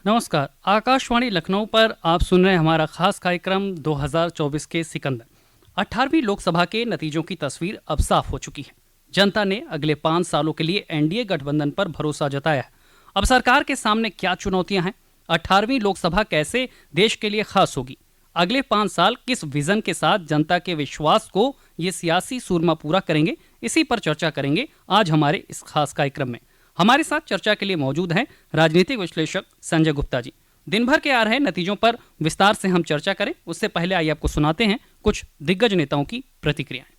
नमस्कार। आकाशवाणी लखनऊ पर आप सुन रहे हैं हमारा खास कार्यक्रम 2024 के सिकंदर। 18वीं लोकसभा के नतीजों की तस्वीर अब साफ हो चुकी है। जनता ने अगले 5 सालों के लिए एनडीए गठबंधन पर भरोसा जताया है। अब सरकार के सामने क्या चुनौतियां हैं? 18वीं लोकसभा कैसे देश के लिए खास होगी? अगले 5 साल किस विजन के साथ जनता के विश्वास को ये सियासी सूरमा पूरा करेंगे? इसी पर चर्चा करेंगे आज हमारे इस खास कार्यक्रम में। हमारे साथ चर्चा के लिए मौजूद हैं राजनीतिक विश्लेषक संजय गुप्ता जी। दिन भर के आ रहे नतीजों पर विस्तार से हम चर्चा करें, उससे पहले आइए आपको सुनाते हैं कुछ दिग्गज नेताओं की प्रतिक्रियाएं।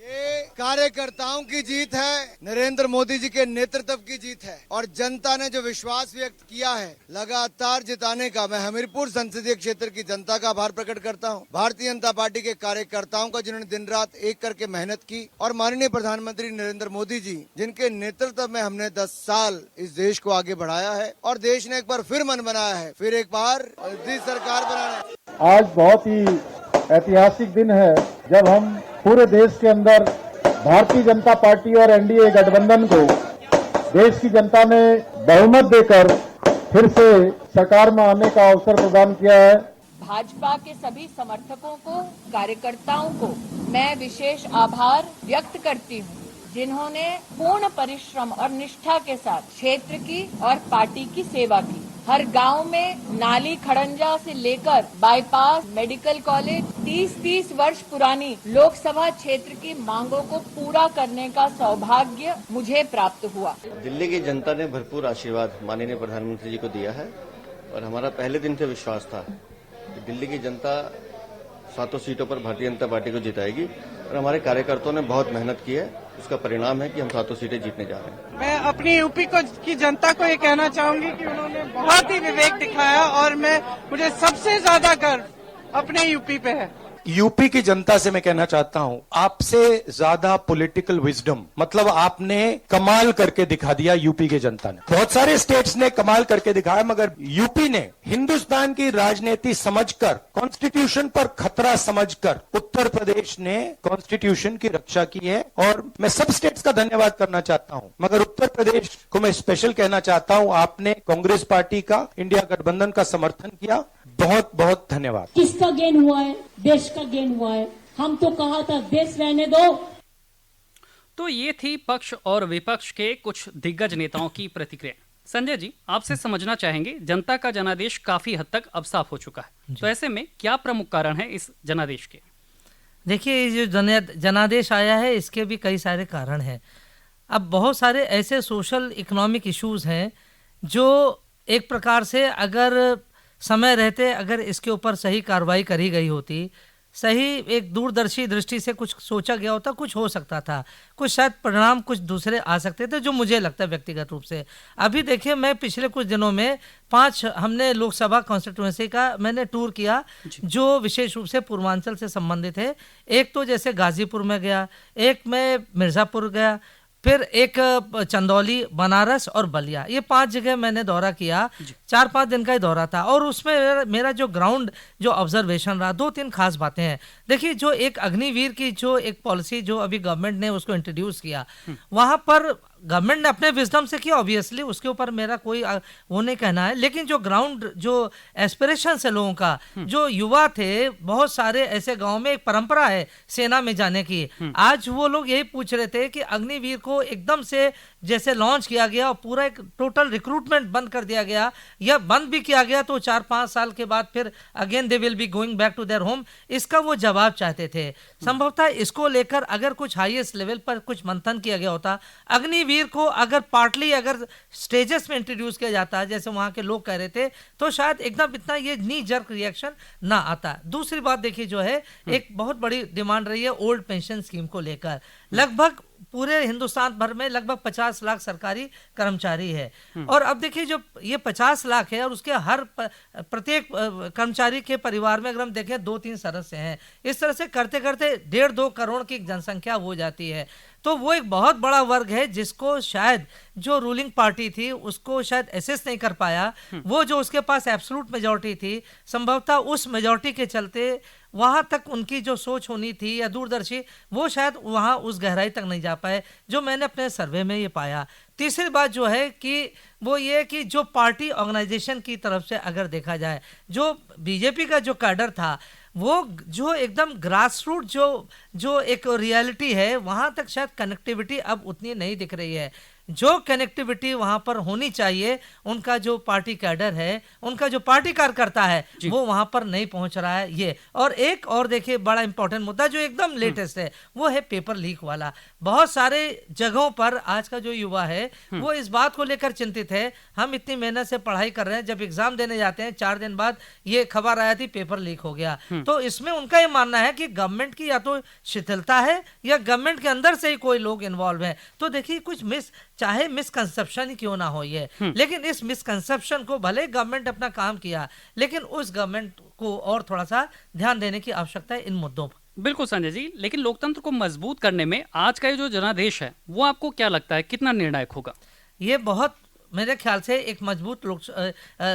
ये कार्यकर्ताओं की जीत है, नरेंद्र मोदी जी के नेतृत्व की जीत है और जनता ने जो विश्वास व्यक्त किया है लगातार जिताने का, मैं हमीरपुर संसदीय क्षेत्र की जनता का आभार प्रकट करता हूं। भारतीय जनता पार्टी के कार्यकर्ताओं का जिन्होंने दिन रात एक करके मेहनत की और माननीय प्रधानमंत्री नरेंद्र मोदी जी जिनके नेतृत्व में हमने 10 साल इस देश को आगे बढ़ाया है और देश ने एक बार फिर मन बनाया है, फिर एक बार सरकार बनाना। आज बहुत ही ऐतिहासिक दिन है जब हम पूरे देश के अंदर भारतीय जनता पार्टी और एनडीए गठबंधन को देश की जनता ने बहुमत देकर फिर से सरकार में आने का अवसर प्रदान किया है। भाजपा के सभी समर्थकों को, कार्यकर्ताओं को मैं विशेष आभार व्यक्त करती हूँ, जिन्होंने पूर्ण परिश्रम और निष्ठा के साथ क्षेत्र की और पार्टी की सेवा की। हर गांव में नाली खड़ंजा से लेकर बाईपास, मेडिकल कॉलेज, 30-30 वर्ष पुरानी लोकसभा क्षेत्र की मांगों को पूरा करने का सौभाग्य मुझे प्राप्त हुआ। दिल्ली की जनता ने भरपूर आशीर्वाद माननीय प्रधानमंत्री जी को दिया है और हमारा पहले दिन से विश्वास था कि दिल्ली की जनता 7 सीटों पर भारतीय जनता पार्टी को जिताएगी और हमारे कार्यकर्ताओं ने बहुत मेहनत की है। उसका परिणाम है कि हम 7 सीटें जीतने जा रहे हैं। मैं अपनी यूपी की जनता को ये कहना चाहूंगी कि उन्होंने बहुत ही विवेक दिखाया और मुझे सबसे ज्यादा गर्व अपने यूपी पे है। यूपी की जनता से मैं कहना चाहता हूं, आपसे ज्यादा पॉलिटिकल विजडम, मतलब आपने कमाल करके दिखा दिया। यूपी की जनता ने, बहुत सारे स्टेट्स ने कमाल करके दिखाया, मगर यूपी ने हिंदुस्तान की राजनीति समझकर, कॉन्स्टिट्यूशन पर खतरा समझकर उत्तर प्रदेश ने कॉन्स्टिट्यूशन की रक्षा की है और मैं सब स्टेट्स का धन्यवाद करना चाहता हूं, मगर उत्तर प्रदेश को मैं स्पेशल कहना चाहता हूं। आपने कांग्रेस पार्टी का, इंडिया गठबंधन का समर्थन किया। बहुत बहुत धन्यवाद। किसका गेन हुआ है? देश का गेन हुआ है। हम तो कहा था देश रहने दो। तो ये थी पक्ष और विपक्ष के कुछ दिग्गज नेताओं की प्रतिक्रिया। संजय जी, आपसे समझना चाहेंगे, जनता का जनादेश काफी हद तक अब साफ हो चुका है, तो ऐसे में क्या प्रमुख कारण है इस जनादेश के? देखिए, ये जो जनादेश आया है इसके भी कई सारे कारण हैं। अब बहुत सारे ऐसे सोशल इकोनॉमिक इश्यूज हैं जो एक प्रकार से अगर समय रहते अगर इसके ऊपर सही कार्रवाई करी गई होती, सही एक दूरदर्शी दृष्टि से कुछ सोचा गया होता, कुछ हो सकता था, कुछ शायद परिणाम कुछ दूसरे आ सकते थे, जो मुझे लगता है व्यक्तिगत रूप से। अभी देखिए, मैं पिछले कुछ दिनों में 5 हमने लोकसभा कॉन्स्टिट्यूएंसी का मैंने टूर किया जो विशेष रूप से पूर्वांचल से संबंधित है। एक तो जैसे गाजीपुर में गया, एक मैं मिर्ज़ापुर गया, फिर एक चंदौली, बनारस और बलिया, ये 5 जगह मैंने दौरा किया। 4-5 दिन का ही दौरा था और उसमें मेरा जो ग्राउंड जो ऑब्जर्वेशन रहा, 2-3 खास बातें हैं। देखिए, जो एक अग्निवीर की जो एक पॉलिसी जो अभी गवर्नमेंट ने उसको इंट्रोड्यूस किया, वहां पर गवर्नमेंट ने अपने विजडम से किया, ऑब्वियसली उसके ऊपर मेरा कोई वो नहीं कहना है, लेकिन जो ग्राउंड जो एस्पिरेशन है लोगों का, जो युवा थे, बहुत सारे ऐसे गांव में एक परंपरा है सेना में जाने की, आज वो लोग यही पूछ रहे थे कि अग्निवीर को एकदम से जैसे लॉन्च किया गया और पूरा एक टोटल रिक्रूटमेंट बंद कर दिया गया, या बंद भी किया गया तो 4-5 साल के बाद फिर again they will be going back to their home, इसका वो जवाब चाहते थे। संभवतः इसको लेकर अगर कुछ हाईएस्ट लेवल पर कुछ मंथन किया गया होता, अग्निवीर को अगर पार्टली अगर स्टेजेस में इंट्रोड्यूस किया जाता जैसे वहां के लोग कह रहे थे, तो शायद एकदम इतना ये नी जर्क रिएक्शन ना आता। दूसरी बात देखिए, जो है एक बहुत बड़ी डिमांड रही है ओल्ड पेंशन स्कीम को लेकर। लगभग पूरे हिंदुस्तान भर में लगभग 50 लाख सरकारी कर्मचारी है, और अब देखिए जो ये 50 लाख है और उसके हर प्रत्येक कर्मचारी के परिवार में अगर हम देखें 2-3 सदस्य हैं, इस तरह से करते करते 1.5-2 करोड़ की जनसंख्या हो जाती है। तो वो एक बहुत बड़ा वर्ग है जिसको शायद जो रूलिंग पार्टी थी उसको शायद एसेस नहीं कर पाया। वो जो उसके पास एब्सोल्यूट मेजॉरिटी थी, संभवतः उस मेजॉरिटी के चलते वहां तक उनकी जो सोच होनी थी या दूरदर्शी, वो शायद वहां उस गहराई तक नहीं जा पाए, जो मैंने अपने सर्वे में ये पाया। तीसरी बात जो है कि वो ये कि जो पार्टी ऑर्गेनाइजेशन की तरफ से अगर देखा जाए, जो बीजेपी का जो कैडर था, वो जो एकदम ग्रास रूट जो एक रियलिटी है, वहाँ तक शायद कनेक्टिविटी अब उतनी नहीं दिख रही है। जो कनेक्टिविटी वहाँ पर होनी चाहिए, उनका जो पार्टी कैडर है, उनका जो पार्टी कार्यकर्ता है, वो वहाँ पर नहीं पहुँच रहा है। ये और एक और देखिए बड़ा इंपॉर्टेंट मुद्दा जो एकदम लेटेस्ट है, वो है पेपर लीक वाला। बहुत सारे जगहों पर आज का जो युवा है वो इस बात को लेकर चिंतित है, हम इतनी मेहनत से पढ़ाई कर रहे हैं, जब एग्जाम देने जाते हैं 4 दिन बाद ये खबर आया थी पेपर लीक हो गया। तो इसमें उनका ये मानना है कि गवर्नमेंट की या तो शिथिलता है या गवर्नमेंट के अंदर से ही कोई लोग इन्वॉल्व है। तो देखिए कुछ चाहे मिसकंसेप्शन ही क्यों ना हो ये, लेकिन इस मिसकंसेप्शन को भले गवर्नमेंट अपना काम किया, लेकिन उस गवर्नमेंट को और थोड़ा सा ध्यान देने की आवश्यकता है इन मुद्दों पर। बिल्कुल संजय जी, लेकिन लोकतंत्र को मजबूत करने में आज का ये जो जनादेश है वो आपको क्या लगता है कितना निर्णायक होगा? ये बहुत मेरे ख्याल से एक मजबूत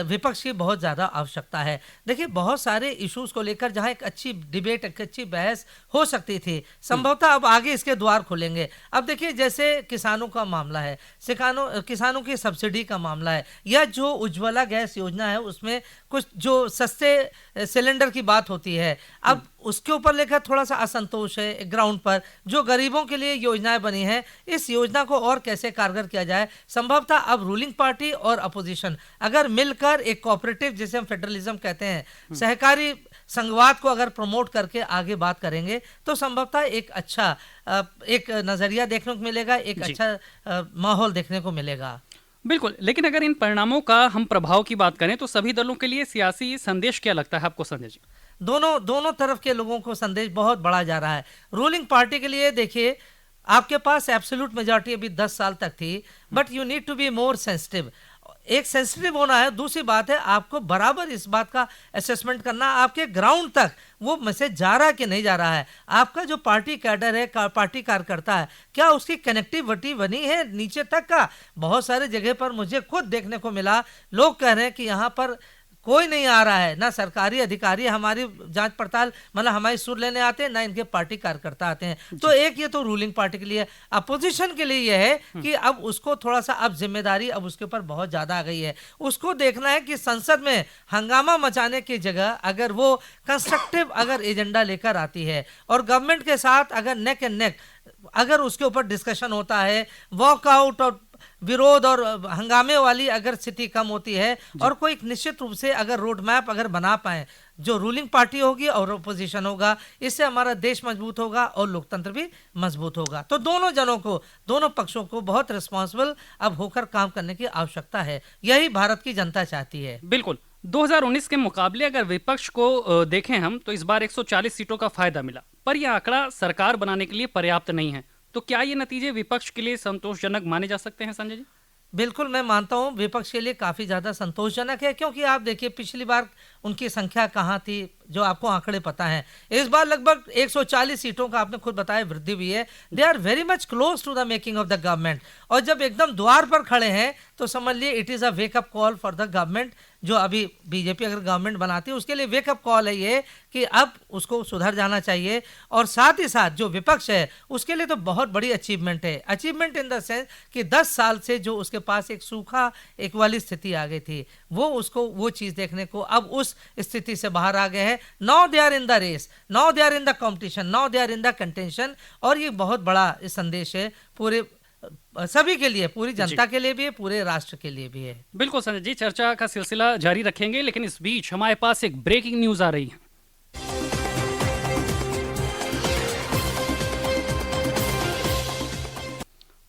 विपक्ष की बहुत ज़्यादा आवश्यकता है। देखिए बहुत सारे इश्यूज को लेकर जहां एक अच्छी डिबेट, एक अच्छी बहस हो सकती थी, संभवतः अब आगे इसके द्वार खुलेंगे। अब देखिए जैसे किसानों का मामला है, किसानों की सब्सिडी का मामला है, या जो उज्ज्वला गैस योजना है उसमें कुछ जो सस्ते सिलेंडर की बात होती है, अब उसके ऊपर लेकर थोड़ा सा असंतोष है ग्राउंड पर। जो गरीबों के लिए योजनाएं बनी हैं, इस योजना को और कैसे कारगर किया जाए, संभवतः अब रूलिंग पार्टी और अपोजिशन अगर मिलकर एक कोऑपरेटिव, जिसे हम फेडरलिज्म कहते हैं, सहकारी संघवाद को अगर प्रमोट करके आगे बात करेंगे, तो संभवतः एक अच्छा एक नजरिया देखने को मिलेगा, एक अच्छा माहौल देखने को मिलेगा। बिल्कुल, लेकिन अगर इन परिणामों का हम प्रभाव की बात करें तो सभी दलों के लिए सियासी संदेश क्या लगता है आपको संजय जी? दोनों तरफ के लोगों को संदेश बहुत बड़ा जा रहा है। रूलिंग पार्टी के लिए देखिए, आपके पास एब्सोल्यूट मेजॉरिटी अभी 10 साल तक थी, but you need to be more sensitive. एक सेंसिटिव होना है। दूसरी बात है, आपको बराबर इस बात का असेसमेंट करना, आपके ग्राउंड तक वो मैसेज जा रहा है कि नहीं जा रहा है। आपका जो पार्टी कैडर है, पार्टी कार्यकर्ता है, क्या उसकी कनेक्टिविटी बनी है नीचे तक का? बहुत सारे जगह पर मुझे खुद देखने को मिला, लोग कह रहे हैं कि यहाँ पर कोई नहीं आ रहा है, ना सरकारी अधिकारी हमारी जांच पड़ताल मतलब हमारी सुर लेने आते हैं, ना इनके पार्टी कार्यकर्ता आते हैं। तो एक ये तो रूलिंग पार्टी के लिए। अपोजिशन के लिए ये है कि अब उसको थोड़ा सा अब जिम्मेदारी अब उसके ऊपर बहुत ज्यादा आ गई है। उसको देखना है कि संसद में हंगामा मचाने की जगह अगर वो कंस्ट्रक्टिव अगर एजेंडा लेकर आती है और गवर्नमेंट के साथ अगर नेक एंड नेक अगर उसके ऊपर डिस्कशन होता है, वॉकआउट और विरोध और हंगामे वाली अगर स्थिति कम होती है, और कोई एक निश्चित रूप से अगर रोड मैप अगर बना पाए, जो रूलिंग पार्टी होगी और अपोजिशन होगा, इससे हमारा देश मजबूत होगा और लोकतंत्र भी मजबूत होगा। तो दोनों जनों को, दोनों पक्षों को बहुत रिस्पॉन्सिबल अब होकर काम करने की आवश्यकता है। यही भारत की जनता चाहती है। बिल्कुल, 2019 के मुकाबले अगर विपक्ष को देखें हम, तो इस बार 140 सीटों का फायदा मिला, पर यह आंकड़ा सरकार बनाने के लिए पर्याप्त नहीं है। तो क्या ये नतीजे विपक्ष के लिए संतोषजनक माने जा सकते हैं संजय जी? बिल्कुल, मैं मानता हूं विपक्ष के लिए काफी ज्यादा संतोषजनक है, क्योंकि आप देखिए पिछली बार उनकी संख्या कहां थी, जो आपको आंकड़े पता हैं। इस बार लगभग 140 सीटों का आपने खुद बताया वृद्धि हुई है। They are very much close to the making of the government, और जब एकदम द्वार पर खड़े हैं तो समझ लिए it is a wake up call for the government. जो अभी बीजेपी अगर गवर्नमेंट बनाती है उसके लिए वेकअप कॉल है ये कि अब उसको सुधर जाना चाहिए। और साथ ही साथ जो विपक्ष है उसके लिए तो बहुत बड़ी अचीवमेंट है, अचीवमेंट इन द सेंस कि 10 साल से जो उसके पास एक सूखा एक वाली स्थिति आ गई थी, वो उसको वो चीज देखने को अब उस स्थिति से बाहर आ गए हैं। Now they are in the race, now they are in the competition, now they are in the contention. और ये बहुत बड़ा संदेश है पूरे सभी के लिए, पूरी जनता के लिए भी है, पूरे राष्ट्र के लिए भी है। बिल्कुल संजय जी, चर्चा का सिलसिला जारी रखेंगे, लेकिन इस बीच हमारे पास एक ब्रेकिंग न्यूज आ रही है।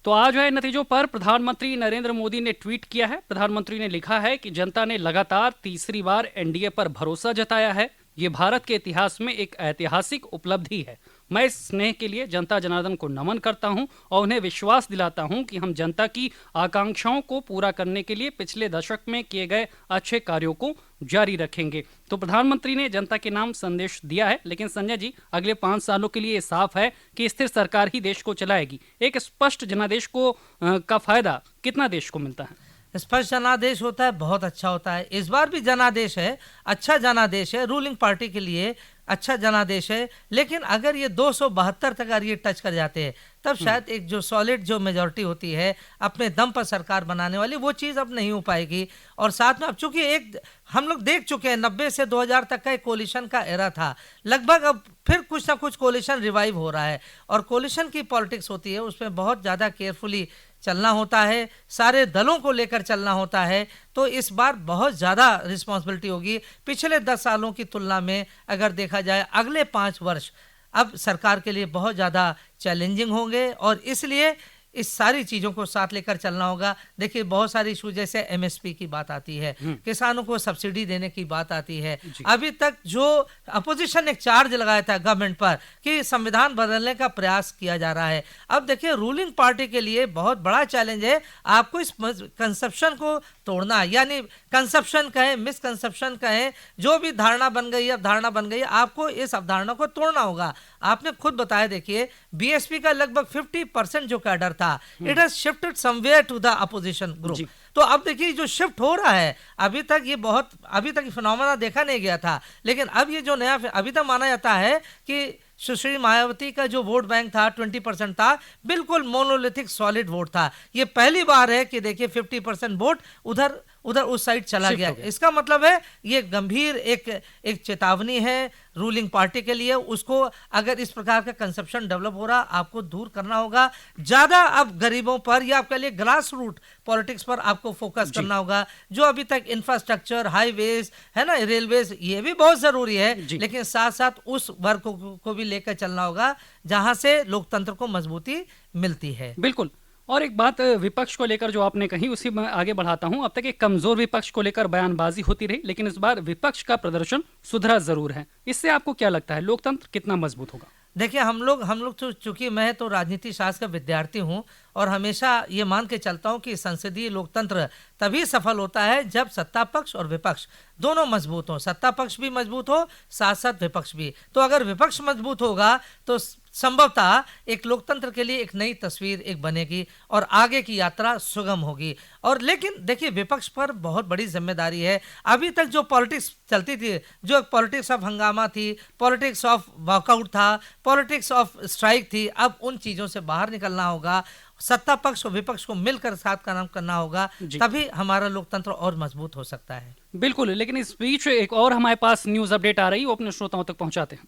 तो आज आए नतीजों पर प्रधानमंत्री नरेंद्र मोदी ने ट्वीट किया है। प्रधानमंत्री ने लिखा है कि जनता ने लगातार तीसरी बार एनडीए पर भरोसा जताया है। ये भारत के इतिहास में एक ऐतिहासिक उपलब्धि है। मैं इस स्नेह के लिए जनता जनार्दन को नमन करता हूं और उन्हें विश्वास दिलाता हूं कि हम जनता की आकांक्षाओं को पूरा करने के लिए पिछले दशक में किए गए अच्छे कार्यों को जारी रखेंगे। तो प्रधानमंत्री ने जनता के नाम संदेश दिया है, लेकिन संजय जी अगले 5 सालों के लिए ये साफ है कि स्थिर सरकार ही देश को चलाएगी। एक स्पष्ट जनादेश को का फायदा कितना देश को मिलता है? स्पष्ट जनादेश होता है, बहुत अच्छा होता है। इस बार भी जनादेश है, अच्छा जनादेश है, रूलिंग पार्टी के लिए अच्छा जनादेश है। लेकिन अगर ये 272 तक अगर ये टच कर जाते हैं तब शायद एक जो सॉलिड जो मेजॉरिटी होती है अपने दम पर सरकार बनाने वाली, वो चीज़ अब नहीं हो पाएगी। और साथ में अब चूंकि एक हम लोग देख चुके हैं 90 से 2000 तक का एक कोलिशन का एरा था, लगभग अब फिर कुछ ना कुछ कोलिशन रिवाइव हो रहा है। और कोलिशन की पॉलिटिक्स होती है, उसमें बहुत ज़्यादा केयरफुली चलना होता है, सारे दलों को लेकर चलना होता है। तो इस बार बहुत ज़्यादा रिस्पॉन्सिबिलिटी होगी। पिछले 10 सालों की तुलना में अगर देखा जाए अगले 5 वर्ष अब सरकार के लिए बहुत ज़्यादा चैलेंजिंग होंगे, और इसलिए इस सारी चीज़ों को साथ लेकर चलना होगा। देखिए बहुत सारी इशू जैसे एमएसपी की बात आती है, किसानों को सब्सिडी देने की बात आती है। अभी तक जो अपोजिशन ने चार्ज लगाया था गवर्नमेंट पर कि संविधान बदलने का प्रयास किया जा रहा है, अब देखिए रूलिंग पार्टी के लिए बहुत बड़ा चैलेंज है आपको इस कंसेप्शन को तोड़ना, यानी कंसेप्शन कहें, मिसकंसेप्शन कहें, जो भी धारणा बन गई है, अवधारणा बन गई है, आपको इस अवधारणा को तोड़ना होगा। आपने खुद बताया, देखिए बीएसपी का लगभग 50% जो कैडर था, it has shifted somewhere to the opposition group. तो अब देखिए जो शिफ्ट हो रहा है, अभी तक ये फिनोमेना देखा नहीं गया था, लेकिन अब ये जो नया अभी तक माना जाता है कि सुश्री मायावती का जो वोट बैंक था 20% था, बिल्कुल मोनोलिथिक सॉलिड वोट था। ये पहली बार है कि देखिए 50% वोट उधर उस साइड चला गया। इसका मतलब है ये गंभीर एक चेतावनी है रूलिंग पार्टी के लिए। उसको अगर इस प्रकार का कंसेप्शन डेवलप हो रहा, आपको दूर करना होगा। ज्यादा अब गरीबों पर या आपके लिए ग्रास रूट पॉलिटिक्स पर आपको फोकस करना होगा। जो अभी तक इंफ्रास्ट्रक्चर, हाईवेज है ना, रेलवेज, ये भी बहुत जरूरी है, लेकिन साथ साथ उस वर्ग को भी लेकर चलना होगा जहां से लोकतंत्र को मजबूती मिलती है। बिल्कुल। और एक बात विपक्ष को लेकर जो आपने कही, उसी में आगे बढ़ाता हूं। अब तक एक कमजोर विपक्ष को लेकर बयानबाजी होती रही, लेकिन इस बार विपक्ष का प्रदर्शन सुधरा जरूर है। इससे आपको क्या लगता है, लोकतंत्र कितना मजबूत होगा? देखिए हम लोग तो चूंकि मैं तो राजनीति शास्त्र का विद्यार्थी हूं और हमेशा ये मान के चलता हूं कि संसदीय लोकतंत्र तभी सफल होता है जब सत्ता पक्ष और विपक्ष दोनों मजबूत हो, सत्ता पक्ष भी मजबूत हो, साथ साथ विपक्ष भी। तो अगर विपक्ष मजबूत होगा तो संभवतः एक लोकतंत्र के लिए एक नई तस्वीर एक बनेगी और आगे की यात्रा सुगम होगी। और लेकिन देखिए विपक्ष पर बहुत बड़ी जिम्मेदारी है। अभी तक जो पॉलिटिक्स चलती थी, जो पॉलिटिक्स ऑफ हंगामा थी, पॉलिटिक्स ऑफ वॉकआउट था, पॉलिटिक्स ऑफ स्ट्राइक थी, अब उन चीजों से बाहर निकलना होगा। सत्ता पक्ष और विपक्ष को मिलकर साथ काम करना होगा, तभी हमारा लोकतंत्र और मजबूत हो सकता है। बिल्कुल। लेकिन इस बीच एक और हमारे पास न्यूज अपडेट आ रही है, वो अपने श्रोताओं तक पहुंचाते हैं।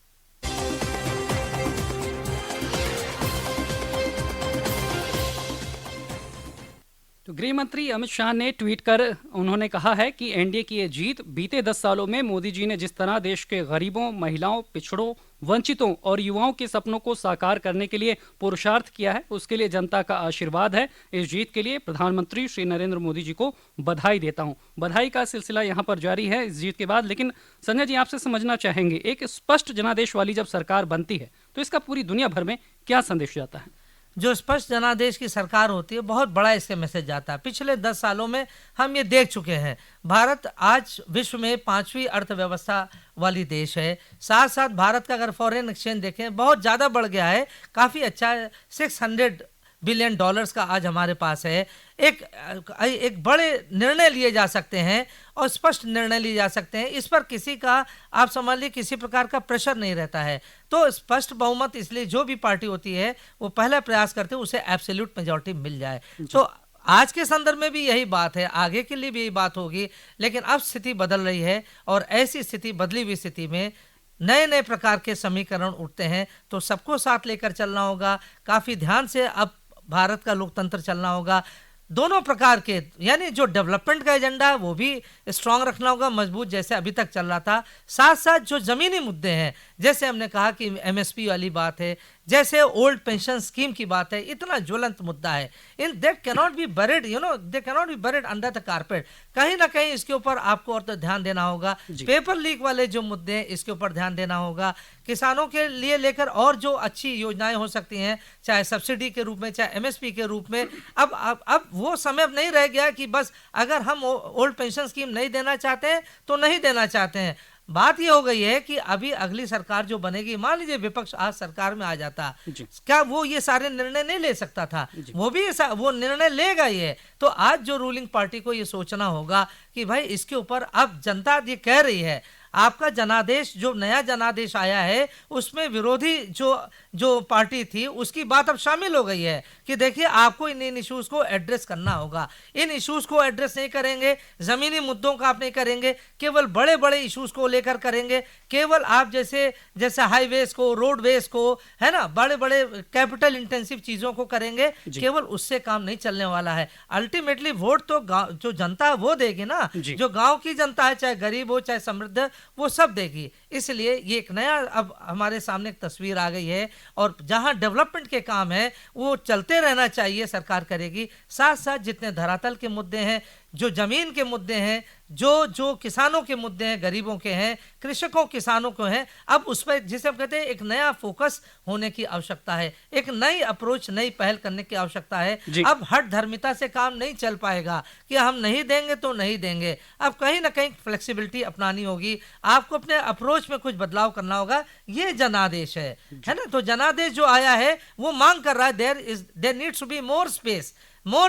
तो गृह मंत्री अमित शाह ने ट्वीट कर उन्होंने कहा है कि एनडीए की ये जीत बीते 10 सालों में मोदी जी ने जिस तरह देश के गरीबों, महिलाओं, पिछड़ों, वंचितों और युवाओं के सपनों को साकार करने के लिए पुरुषार्थ किया है, उसके लिए जनता का आशीर्वाद है। इस जीत के लिए प्रधानमंत्री श्री नरेंद्र मोदी जी को बधाई देता हूं। बधाई का सिलसिला यहां पर जारी है इस जीत के बाद। लेकिन संजय जी, आपसे समझना चाहेंगे, एक स्पष्ट जनादेश वाली जब सरकार बनती है तो इसका पूरी दुनिया भर में क्या संदेश जाता है? जो स्पष्ट जनादेश की सरकार होती है, बहुत बड़ा इसका मैसेज जाता है। पिछले 10 सालों में हम ये देख चुके हैं, भारत आज विश्व में 5वीं अर्थव्यवस्था वाली देश है। साथ साथ भारत का अगर फॉरेन एक्सचेंज देखें बहुत ज़्यादा बढ़ गया है, काफ़ी अच्छा है। $600 बिलियन का आज हमारे पास है। एक बड़े निर्णय लिए जा सकते हैं और स्पष्ट निर्णय लिए जा सकते हैं। इस पर किसी का, आप समझ लीजिए, किसी प्रकार का प्रेशर नहीं रहता है। तो स्पष्ट बहुमत, इसलिए जो भी पार्टी होती है वो पहला प्रयास करते हैं उसे एब्सोल्यूट मेजॉरिटी मिल जाए। तो आज के संदर्भ में भी यही बात है, आगे के लिए भी यही बात होगी। लेकिन अब स्थिति बदल रही है और ऐसी स्थिति, बदली हुई स्थिति में नए नए प्रकार के समीकरण उठते हैं, तो सबको साथ लेकर चलना होगा। काफ़ी ध्यान से अब भारत का लोकतंत्र चलना होगा। दोनों प्रकार के, यानी जो डेवलपमेंट का एजेंडा है वो भी स्ट्रांग रखना होगा, मजबूत जैसे अभी तक चल रहा था। साथ साथ जो जमीनी मुद्दे हैं, जैसे हमने कहा कि एमएसपी वाली बात है, जैसे ओल्ड पेंशन स्कीम की बात है, इतना ज्वलंत मुद्दा है, in that cannot be buried, they cannot be buried under the carpet. कहीं ना कहीं इसके ऊपर आपको और तो ध्यान देना होगा। पेपर लीक वाले जो मुद्दे हैं, इसके ऊपर ध्यान देना होगा। किसानों के लिए लेकर और जो अच्छी योजनाएं हो सकती हैं, चाहे सब्सिडी के रूप में, चाहे एमएसपी के रूप में, अब वो समय अब नहीं रह गया कि बस अगर हम ओल्ड पेंशन स्कीम नहीं देना चाहते हैं तो नहीं देना चाहते हैं। बात ये हो गई है कि अभी अगली सरकार जो बनेगी, मान लीजिए विपक्ष आज सरकार में आ जाता, क्या वो ये सारे निर्णय नहीं ले सकता था? वो भी वो निर्णय लेगा ही है। तो आज जो रूलिंग पार्टी को ये सोचना होगा कि भाई इसके ऊपर अब जनता ये कह रही है, आपका जनादेश जो नया जनादेश आया है उसमें विरोधी जो पार्टी थी उसकी बात अब शामिल हो गई है कि देखिए आपको इन इश्यूज को एड्रेस करना होगा। इन इश्यूज को एड्रेस नहीं करेंगे, जमीनी मुद्दों का आप नहीं करेंगे, केवल बड़े बड़े इश्यूज को लेकर करेंगे, केवल आप जैसे हाईवेज को, रोडवेज को, है ना, बड़े बड़े कैपिटल इंटेंसिव चीजों को करेंगे, केवल उससे काम नहीं चलने वाला है। अल्टीमेटली वोट तो जो जनता है वो देगी ना, जो गांव की जनता है, चाहे गरीब हो चाहे समृद्ध, वो सब देगी। इसलिए ये एक नया अब हमारे सामने एक तस्वीर आ गई है और जहां डेवलपमेंट के काम है वो चलते रहना चाहिए, सरकार करेगी। साथ साथ जितने धरातल के मुद्दे हैं, जो जमीन के मुद्दे हैं, जो किसानों के मुद्दे हैं, गरीबों के हैं, कृषकों किसानों को हैं, अब उस पर जिसे हम कहते हैं एक नया फोकस होने की आवश्यकता है, एक नई अप्रोच, नई पहल करने की आवश्यकता है। अब हठ धर्मिता से काम नहीं चल पाएगा कि हम नहीं देंगे तो नहीं देंगे। अब कहीं ना कहीं फ्लेक्सिबिलिटी अपनानी होगी, आपको अपने अप्रोच में कुछ बदलाव करना होगा। ये जनादेश है ना, तो जनादेश जो आया है वो मांग कर रहा है there needs to be more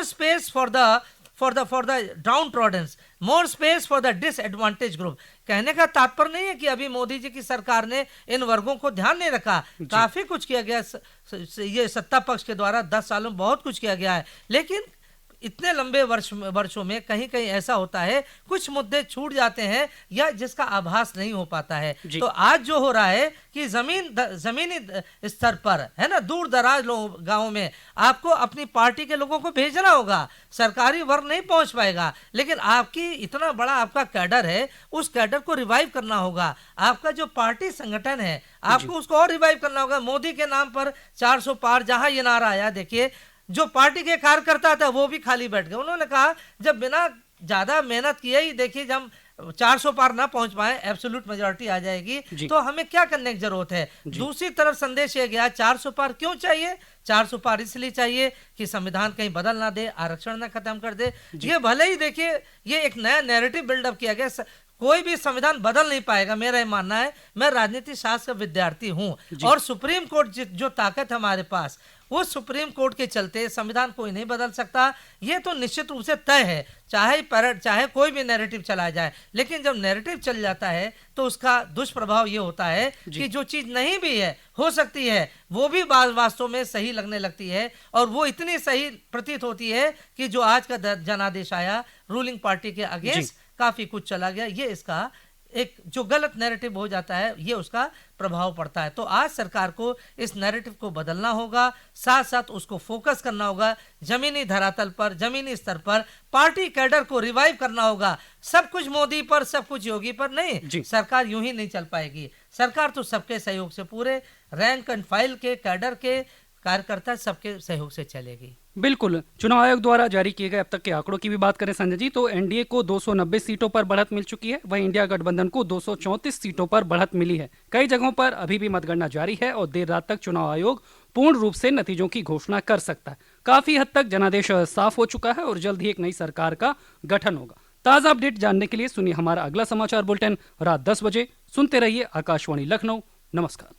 space for the downtroddens, more space for the disadvantage group. कहने का तात्पर्य नहीं है कि अभी मोदी जी की सरकार ने इन वर्गों को ध्यान नहीं रखा, काफी कुछ किया गया ये सत्ता पक्ष के द्वारा, 10 सालों में बहुत कुछ किया गया है, लेकिन इतने लंबे वर्षों में कहीं कहीं ऐसा होता है कुछ मुद्दे छूट जाते हैं या जिसका आभास नहीं हो पाता है। तो आज जो हो रहा है कि जमीनी स्तर पर, है ना, दूर दराज गांवों में आपको अपनी पार्टी के लोगों को भेजना होगा, सरकारी वर्ग नहीं पहुंच पाएगा, लेकिन आपकी इतना बड़ा आपका कैडर है, उस कैडर को रिवाइव करना होगा। आपका जो पार्टी संगठन है आपको उसको और रिवाइव करना होगा। मोदी के नाम पर 400 पार जहां ये नारा आया, देखिए जो पार्टी के कार्यकर्ता था वो भी खाली बैठ गए। उन्होंने कहा जब बिना ज्यादा मेहनत किए ही देखिए जब 400 पार ना पहुंच पाए, एब्सोल्यूट मेजॉरिटी आ जाएगी, तो हमें क्या करने की जरूरत है। दूसरी तरफ संदेश ये गया 400 पार क्यों चाहिए, 400 पार इसलिए चाहिए कि संविधान कहीं बदल ना दे, आरक्षण ना खत्म कर दे। ये भले ही देखिए ये एक नया नैरेटिव बिल्डअप किया गया, कोई भी संविधान बदल नहीं पाएगा, मेरा ये मानना है। मैं राजनीति शास्त्र का विद्यार्थी हूं और सुप्रीम कोर्ट जो ताकत हमारे पास, वो सुप्रीम कोर्ट के चलते संविधान कोई नहीं बदल सकता, ये तो निश्चित रूप से तय है, चाहे कोई भी नैरेटिव चला जाए। लेकिन जब नैरेटिव चल जाता है तो उसका दुष्प्रभाव ये होता है कि जो चीज नहीं भी है हो सकती है वो भी वास्तव में सही लगने लगती है, और वो इतनी सही प्रतीत होती है कि जो आज का जनादेश आया रूलिंग पार्टी के अगेंस्ट काफी कुछ चला गया, ये इसका एक जो गलत नैरेटिव हो जाता है ये उसका प्रभाव पड़ता है। तो आज सरकार को इस नैरेटिव को बदलना होगा, साथ साथ उसको फोकस करना होगा जमीनी धरातल पर, जमीनी स्तर पर पार्टी कैडर को रिवाइव करना होगा। सब कुछ मोदी पर, सब कुछ योगी पर नहीं, सरकार यूं ही नहीं चल पाएगी। सरकार तो सबके सहयोग से, पूरे रैंक एंड फाइल के कैडर के कार्यकर्ता सबके सहयोग से चलेगी। बिल्कुल। चुनाव आयोग द्वारा जारी किए गए अब तक के आंकड़ों की भी बात करें संजय जी, तो एनडीए को 290 सीटों पर बढ़त मिल चुकी है, वहीं इंडिया गठबंधन को 234 सीटों पर बढ़त मिली है। कई जगहों पर अभी भी मतगणना जारी है और देर रात तक चुनाव आयोग पूर्ण रूप से नतीजों की घोषणा कर सकता है। काफी हद तक जनादेश साफ हो चुका है और जल्द ही एक नई सरकार का गठन होगा। ताजा अपडेट जानने के लिए सुनिए हमारा अगला समाचार बुलेटिन रात 10 बजे। सुनते रहिए आकाशवाणी लखनऊ। नमस्कार।